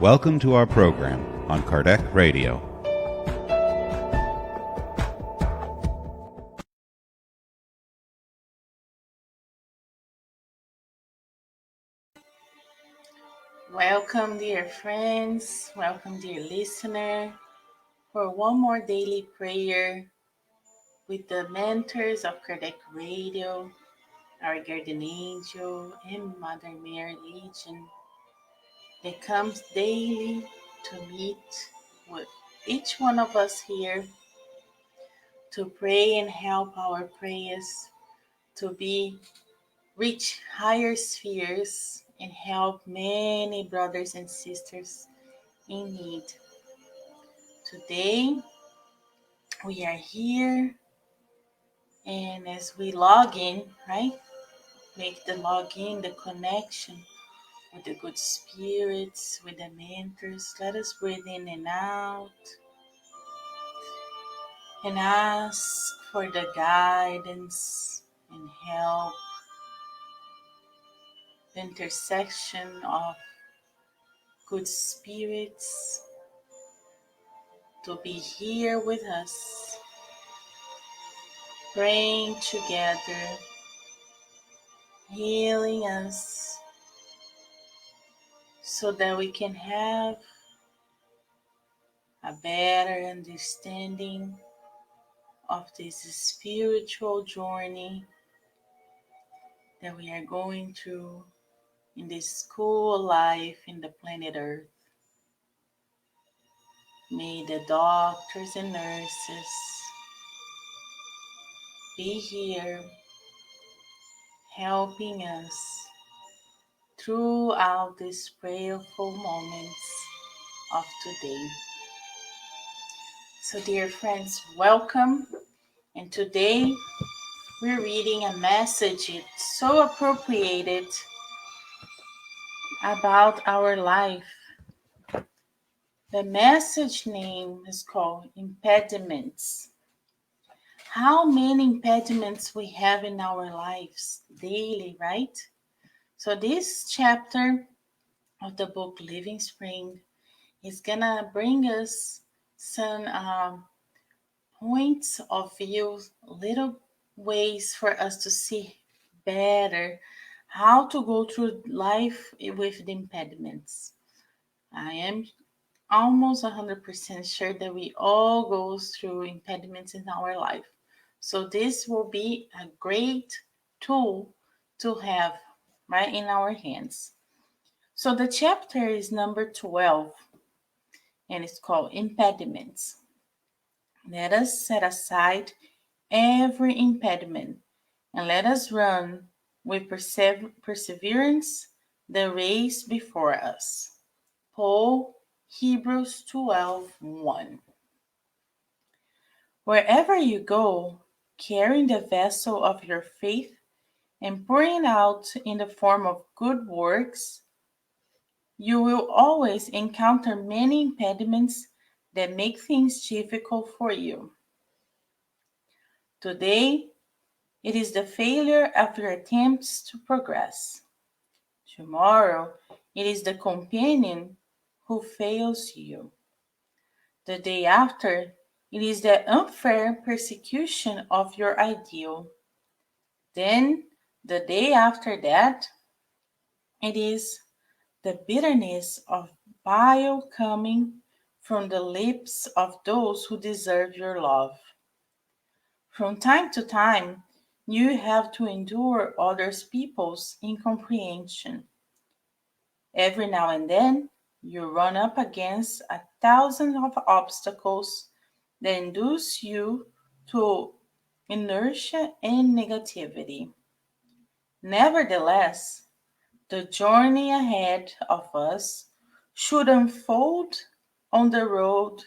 Welcome to our program on Kardec Radio. Welcome, dear friends. Welcome, dear listener, for one more daily prayer with the mentors of Kardec Radio, our guardian angel, and Mother Mary Legion that comes daily to meet with each one of us here to pray and help our prayers to be reach higher spheres and help many brothers and sisters in need. Today we are here, and as we log in, right, make the login, the connection with the good spirits, with the mentors. Let us breathe in and out and ask for the guidance and help, the intersection of good spirits to be here with us, praying together, healing us so that we can have a better understanding of this spiritual journey that we are going through in this school life in the planet Earth. May the doctors and nurses be here helping us throughout these prayerful moments of today. So, dear friends, welcome. And today we're reading a message it's so appropriated about our life. The message name is called Impediments. How many impediments we have in our lives daily, right? So this chapter of the book Living Spring is gonna bring us some points of view, little ways for us to see better how to go through life with the impediments. I am almost 100% sure that we all go through impediments in our life. So this will be a great tool to have right in our hands. So the chapter is number 12 and it's called Impediments. Let us set aside every impediment and let us run with perseverance the race before us. Paul, Hebrews 12:1. Wherever you go, carrying the vessel of your faith and pouring out in the form of good works, you will always encounter many impediments that make things difficult for you. Today, it is the failure of your attempts to progress. Tomorrow, it is the companion who fails you. The day after, it is the unfair persecution of your ideal. Then, the day after that, it is the bitterness of bile coming from the lips of those who deserve your love. From time to time, you have to endure other people's incomprehension. Every now and then, you run up against 1,000 of obstacles that induce you to inertia and negativity. Nevertheless, the journey ahead of us should unfold on the road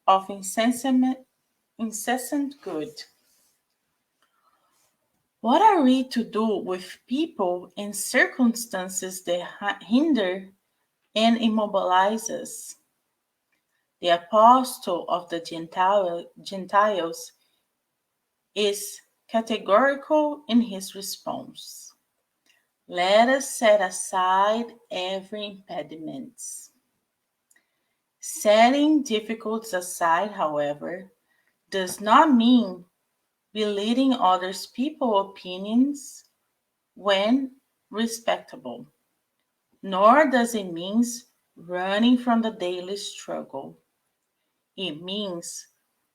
of incessant good. What are we to do with people and circumstances that hinder and immobilize us? The apostle of the Gentiles is categorical in his response. Let us set aside every impediment. Setting difficulties aside, however, does not mean belittling others' people's opinions when respectable, nor does it mean running from the daily struggle. It means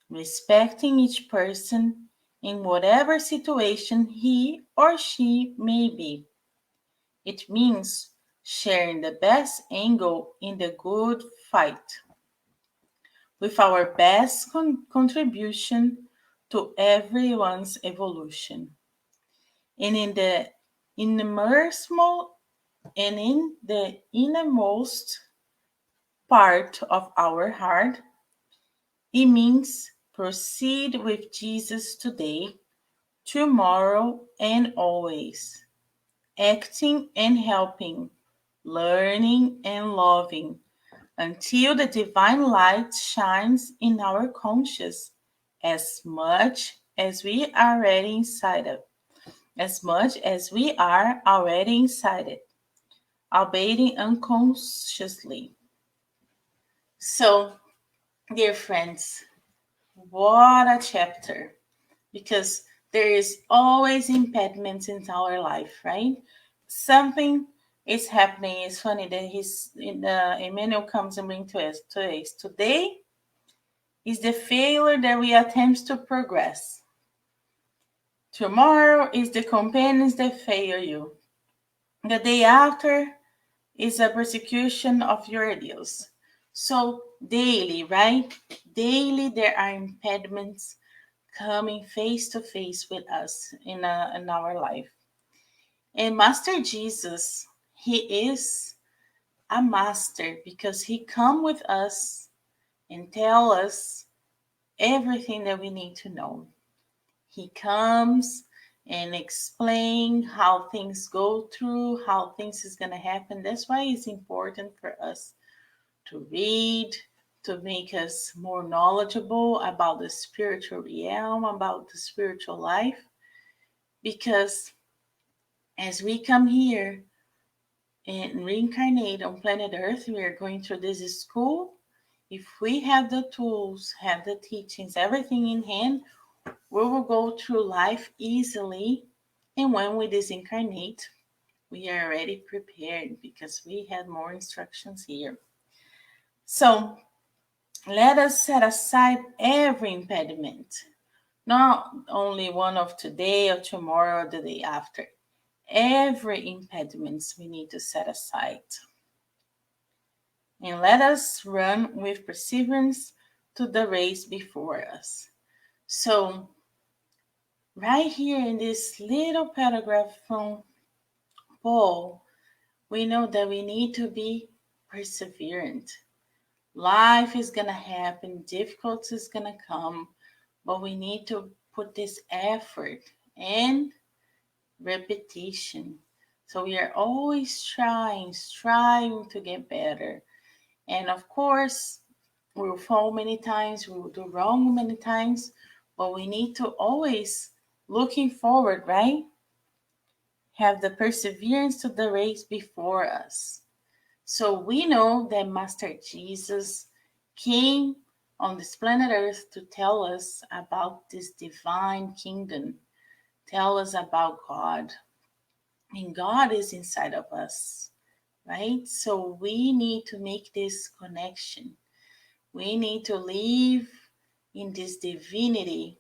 respecting each person in whatever situation he or she may be. It means sharing the best angle in the good fight with our best contribution to everyone's evolution. And in the innermost part of our heart, it means proceed with Jesus today, tomorrow, and always, acting and helping, learning and loving, until the divine light shines in our conscience as much as we are already inside of, as much as we are already inside it, albeit unconsciously. So, dear friends, what a chapter! Because there is always impediments in our life, right? Something is happening. It's funny that Emmanuel comes and brings to us today. Today is the failure that we attempt to progress. Tomorrow is the companions that fail you. The day after is a persecution of your ideals. So daily, right? Daily there are impediments coming face to face with us in our life. And Master Jesus, he is a master because he come with us and tell us everything that we need to know. He comes and explain how things go through, how things is going to happen. That's why it's important for us to read, to make us more knowledgeable about the spiritual realm, about the spiritual life. Because as we come here and reincarnate on planet Earth, we are going through this school. If we have the tools, have the teachings, everything in hand, we will go through life easily. And when we disincarnate, we are already prepared because we had more instructions here. So let us set aside every impediment, not only one of today or tomorrow or the day after. Every impediment we need to set aside. And let us run with perseverance to the race before us. So, right here in this little paragraph from Paul, we know that we need to be perseverant. Life is going to happen, difficulties is going to come, but we need to put this effort and repetition. So we are always striving to get better. And of course, we'll fall many times, we will do wrong many times, but we need to always looking forward, right? Have the perseverance to the race before us. So we know that Master Jesus came on this planet Earth to tell us about this divine kingdom, tell us about God. And God is inside of us, right? So we need to make this connection. We need to live in this divinity.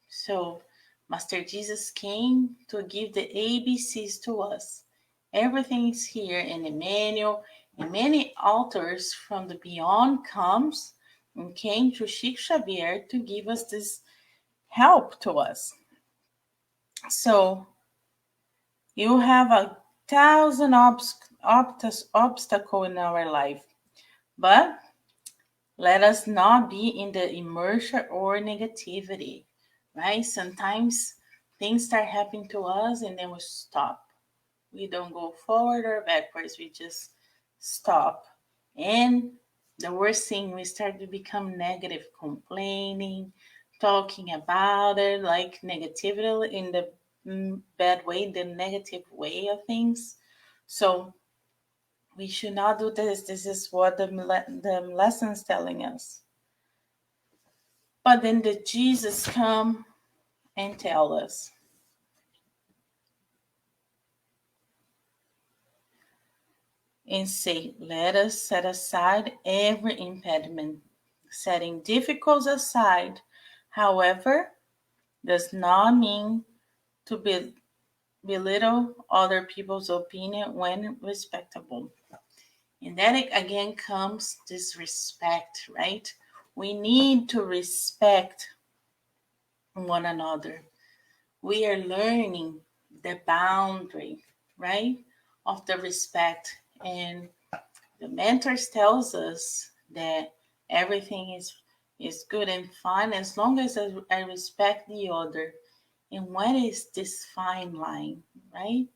So Master Jesus came to give the ABCs to us. Everything is here in Emmanuel, and many authors from the beyond comes and came to Sheikh Xavier to give us this help to us. So you have 1,000 obstacles in our life, but let us not be in the inertia or negativity, right? Sometimes things start happening to us and then we stop. We don't go forward or backwards, we just stop. And the worst thing, we start to become negative, complaining, talking about it, like negativity in the bad way, the negative way of things. So we should not do this. This is what the lessons telling us. But then the Jesus come and tell us, and say, let us set aside every impediment. Setting difficulties aside, however, does not mean to belittle other people's opinion when respectable. And that again comes this respect, right? We need to respect one another. We are learning the boundary, right, of the respect. And the mentors tells us that everything is good and fine as long as I respect the other. And what is this fine line, right?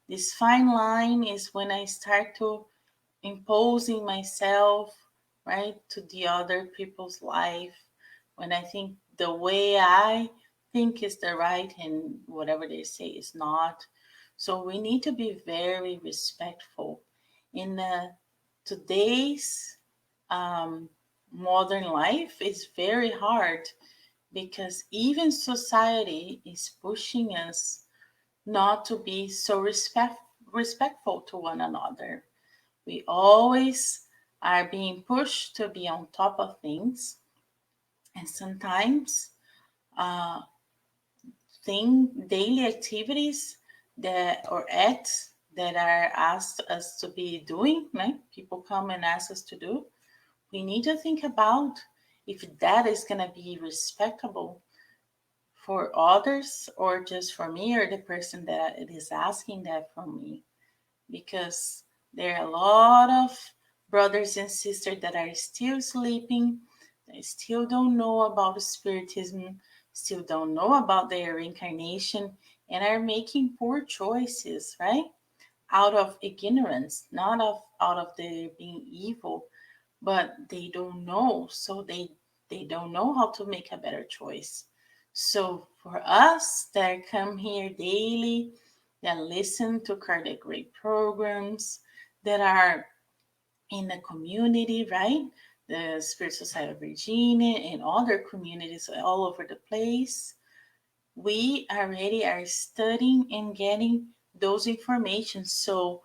This fine line is when I start to imposing myself, right, to the other people's life, when I think the way I think is the right and whatever they say is not. So we need to be very respectful. In today's um, modern life, it's very hard because even society is pushing us not to be so respectful to one another. We always are being pushed to be on top of things, and sometimes uh, daily activities that or acts that are asked us to be doing, right? People come and ask us to do. We need to think about if that is going to be respectable for others or just for me or the person that it is asking that from me, because there are a lot of brothers and sisters that are still sleeping, they still don't know about spiritism, still don't know about their reincarnation, and are making poor choices, right? Out of ignorance, not out of their being evil, but they don't know, so they don't know how to make a better choice. So for us that come here daily, that listen to cardiac rate programs, that are in the community, right, the Spirit Society of Virginia and other communities all over the place, we already are studying and getting those information. So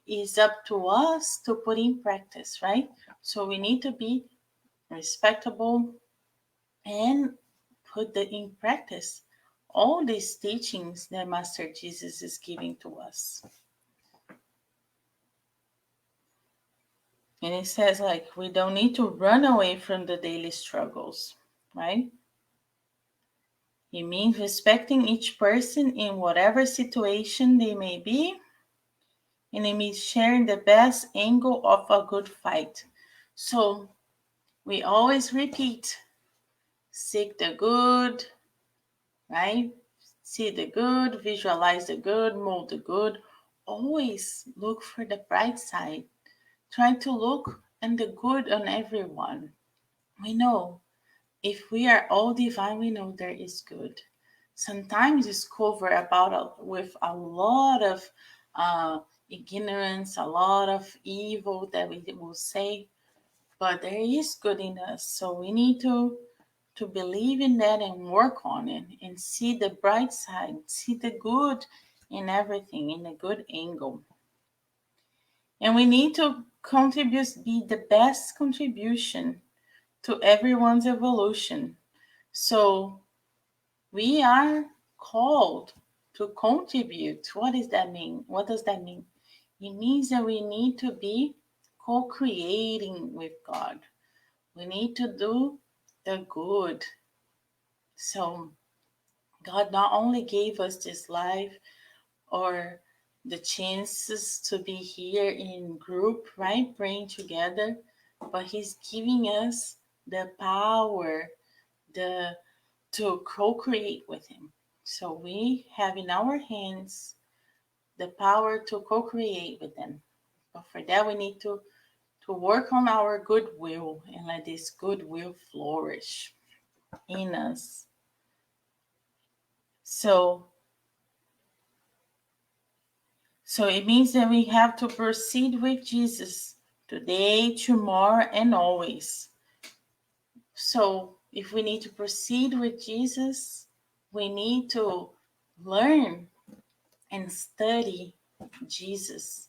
it's up to us to put in practice, right? So we need to be respectable and put in practice all these teachings that Master Jesus is giving to us. And it says, like, we don't need to run away from the daily struggles, right? It means respecting each person in whatever situation they may be, and it means sharing the best angle of a good fight. So we always repeat, seek the good, right? See the good, visualize the good, mold the good. Always look for the bright side. Try to look and the good on everyone. We know if we are all divine, we know there is good. Sometimes it's covered with a lot of ignorance, a lot of evil that we will say, but there is good in us. So we need to believe in that and work on it and see the bright side, see the good in everything, in a good angle. And we need to contribute, be the best contribution to everyone's evolution. So we are called to contribute. What does that mean? What does that mean? It means that we need to be co-creating with God. We need to do the good. So God not only gave us this life or the chances to be here in group, right, praying together, but He's giving us the power, the to co-create with Him. So we have in our hands the power to co-create with Him. But for that, we need to work on our goodwill and let this goodwill flourish in us. So So it means that we have to proceed with Jesus today, tomorrow, and always. So if we need to proceed with Jesus, we need to learn and study Jesus.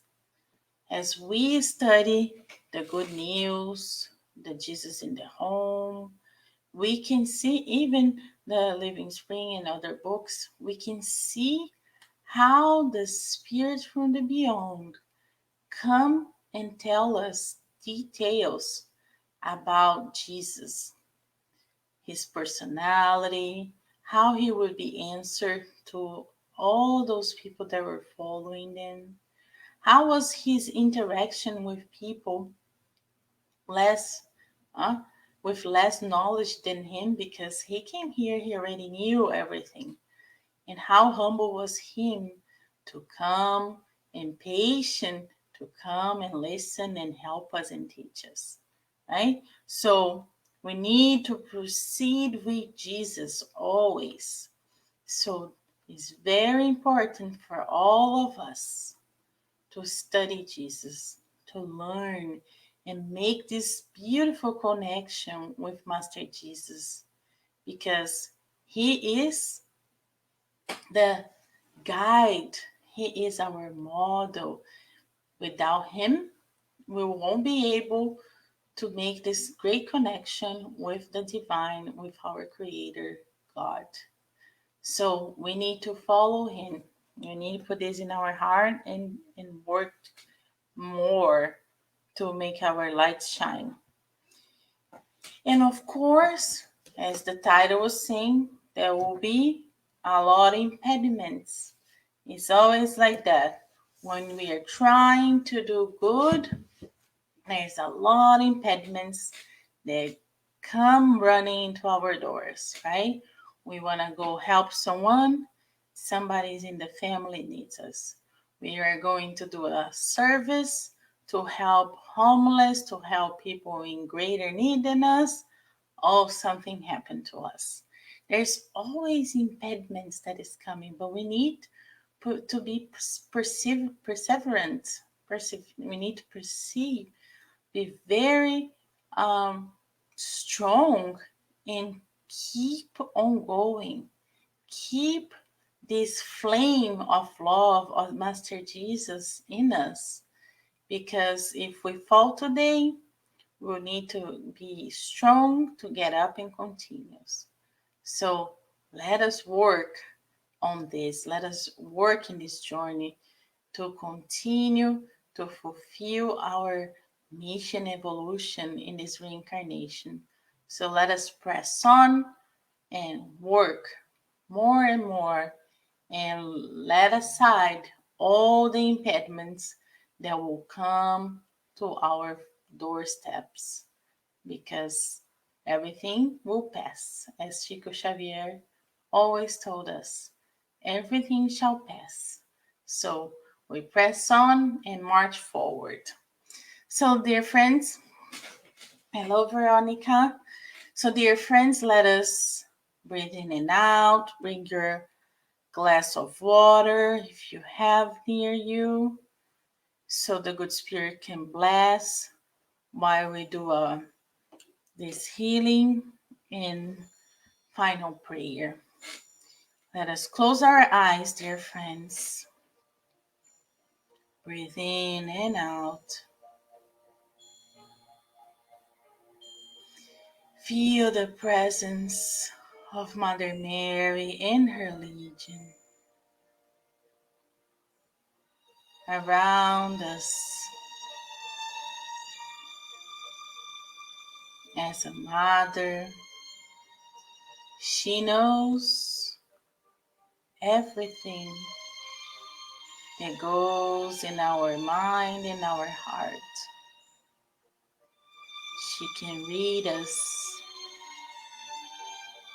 As we study the good news, the Jesus in the home, we can see even the Living Spring and other books, we can see how the spirits from the beyond come and tell us details about Jesus, his personality, how he would be answered to all those people that were following them. How was his interaction with people less uh, with less knowledge than him, because he came here, he already knew everything. And how humble was him to come and patient to come and listen and help us and teach us, right? So we need to proceed with Jesus always. So it's very important for all of us to study Jesus, to learn and make this beautiful connection with Master Jesus, because he is the guide, he is our model. Without him, we won't be able to make this great connection with the divine, with our Creator, God. So we need to follow him. We need to put this in our heart and work more to make our light shine. And of course, as the title was saying, there will be a lot of impediments. It's always like that. When we are trying to do good, there's a lot of impediments that come running into our doors, right? We want to go help someone. Somebody's in the family needs us. We are going to do a service to help homeless, to help people in greater need than us. Oh, something happened to us. There's always impediments that is coming, but we need to be perseverant. We need to perceive, be very strong, and keep on going. Keep this flame of love of Master Jesus in us. Because if we fall today, we'll need to be strong to get up and continue. So let us work on this. Let us work in this journey to continue to fulfill our mission evolution in this reincarnation. So let us press on and work more and more and let aside all the impediments that will come to our doorsteps, because everything will pass. As Chico Xavier always told us, everything shall pass. So we press on and march forward. So, dear friends, hello, Veronica. So, dear friends, let us breathe in and out. Bring your glass of water if you have near you, so the good spirit can bless while we do this healing and final prayer. Let us close our eyes, dear friends. Breathe in and out. Feel the presence of Mother Mary and her legion around us as a mother. She knows everything that goes in our mind and our heart. She can read us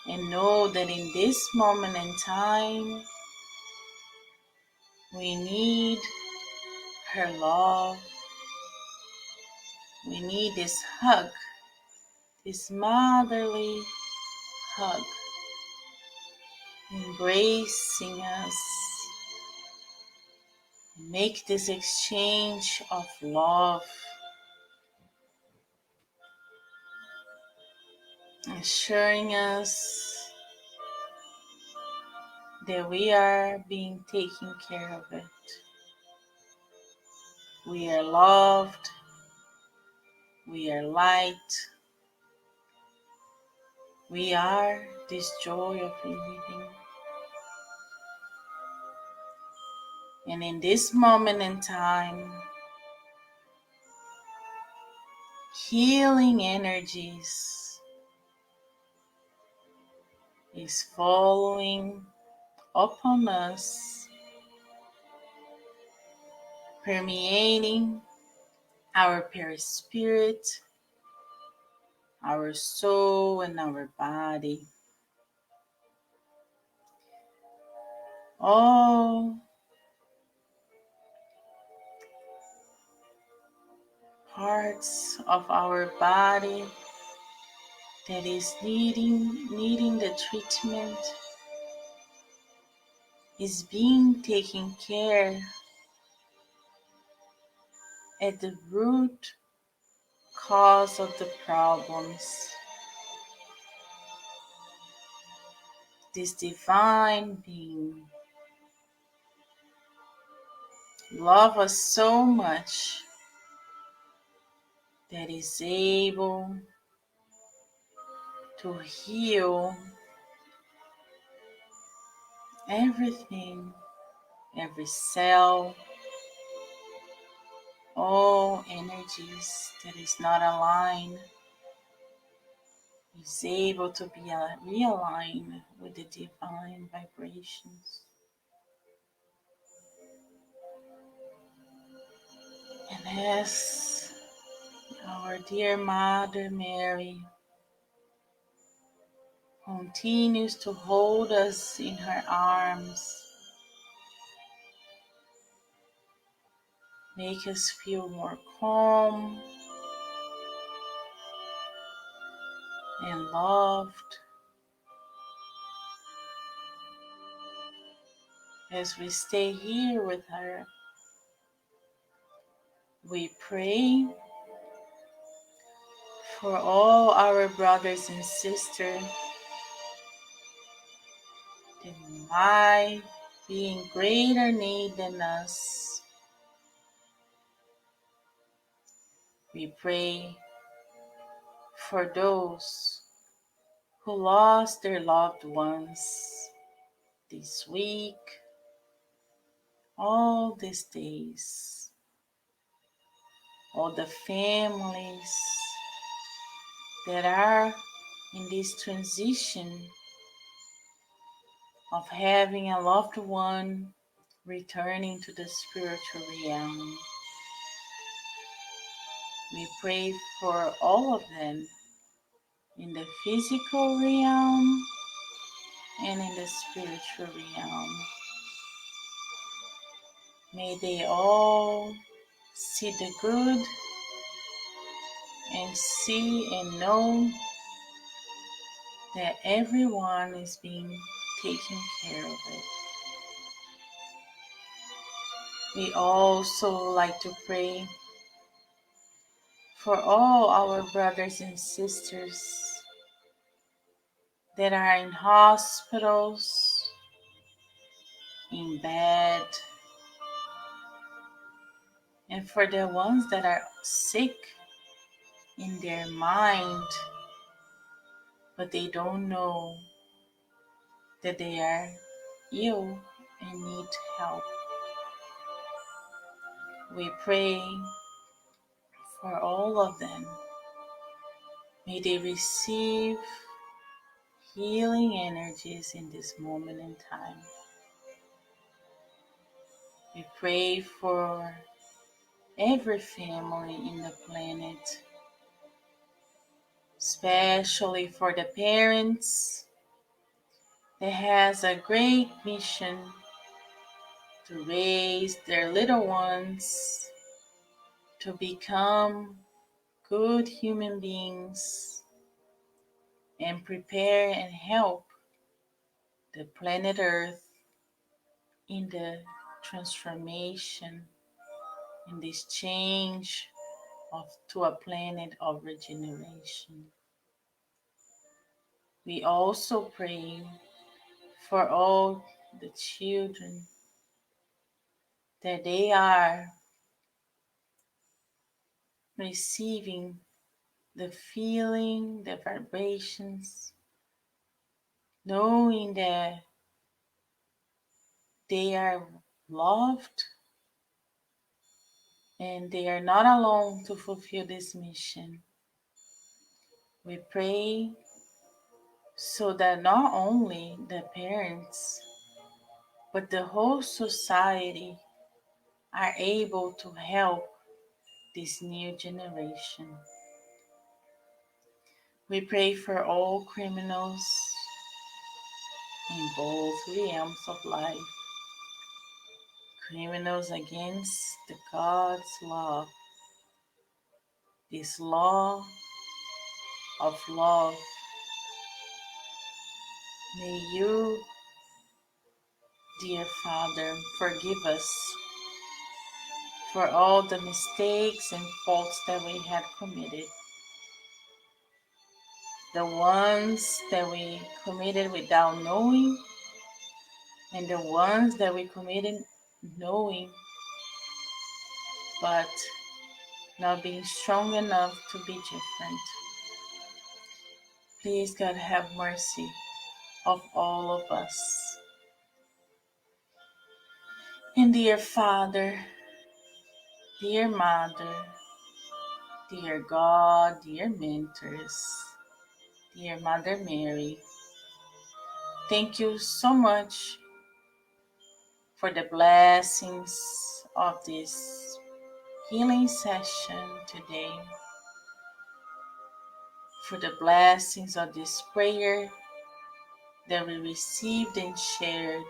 and know that in this moment in time, we need her love. We need this hug, this motherly hug, embracing us, Make this exchange of love, assuring us that we are being taken care of it. We are loved, we are light, we are this joy of living. And in this moment in time, healing energies is following upon us, permeating our perispirit, our soul, and our body. All parts of our body that is needing the treatment is being taken care at the root cause of the problems. This divine being loves us so much that is able to heal everything, every cell, all energies that is not aligned is able to be realigned with the divine vibrations. And as our dear Mother Mary continues to hold us in her arms, make us feel more calm and loved as we stay here with her. We pray for all our brothers and sisters that might be in greater need than us. We pray for those who lost their loved ones this week, all these days, all the families that are in this transition of having a loved one returning to the spiritual realm. We pray for all of them in the physical realm and in the spiritual realm. May they all see the good and see and know that everyone is being taken care of it. We also like to pray for all our brothers and sisters that are in hospitals, in bed, and for the ones that are sick in their mind, but they don't know that they are ill and need help. We pray for all of them. May they receive healing energies in this moment in time. We pray for every family in the planet, especially for the parents that has a great mission to raise their little ones to become good human beings and prepare and help the planet Earth in the transformation and this change to a planet of regeneration. We also pray for all the children that they are receiving the feeling, the vibrations, knowing that they are loved and they are not alone to fulfill this mission. We pray so that not only the parents, but the whole society are able to help this new generation. We pray for all criminals in both realms of life, criminals against the God's law, this law of love. May you, dear Father, forgive us for all the mistakes and faults that we have committed. The ones that we committed without knowing, and the ones that we committed knowing, but not being strong enough to be different. Please, God, have mercy of all of us. And dear Father, dear Mother, dear God, dear mentors, dear Mother Mary, thank you so much for the blessings of this healing session today, for the blessings of this prayer that we received and shared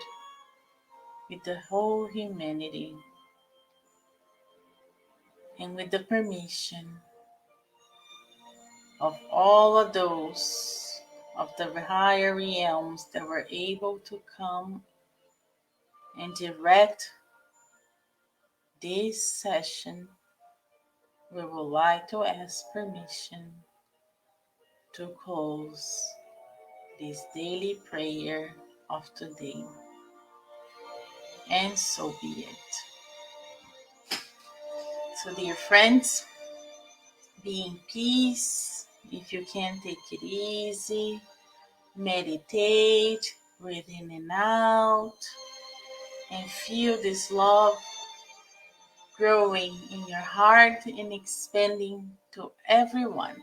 with the whole humanity, and with the permission of all of those of the higher realms that were able to come and direct this session. We would like to ask permission to close this daily prayer of today. And so be it. So, dear friends, be in peace. If you can, take it easy. Meditate, breathe in and out, and feel this love growing in your heart and expanding to everyone.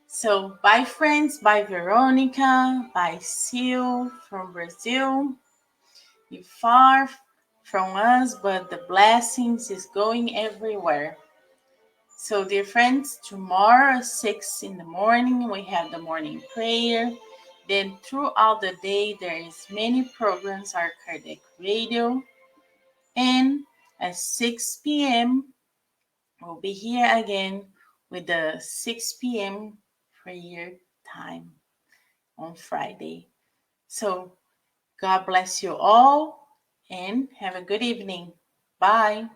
So, bye, friends. Bye, Veronica. Bye, Sil from Brazil. You're far from us, but the blessings is going everywhere. So, dear friends, tomorrow at 6 in the morning, we have the morning prayer. Then throughout the day, there is many programs on Kardec Radio. And at 6 p.m., we'll be here again with the 6 p.m. prayer time on Friday. So God bless you all and have a good evening. Bye.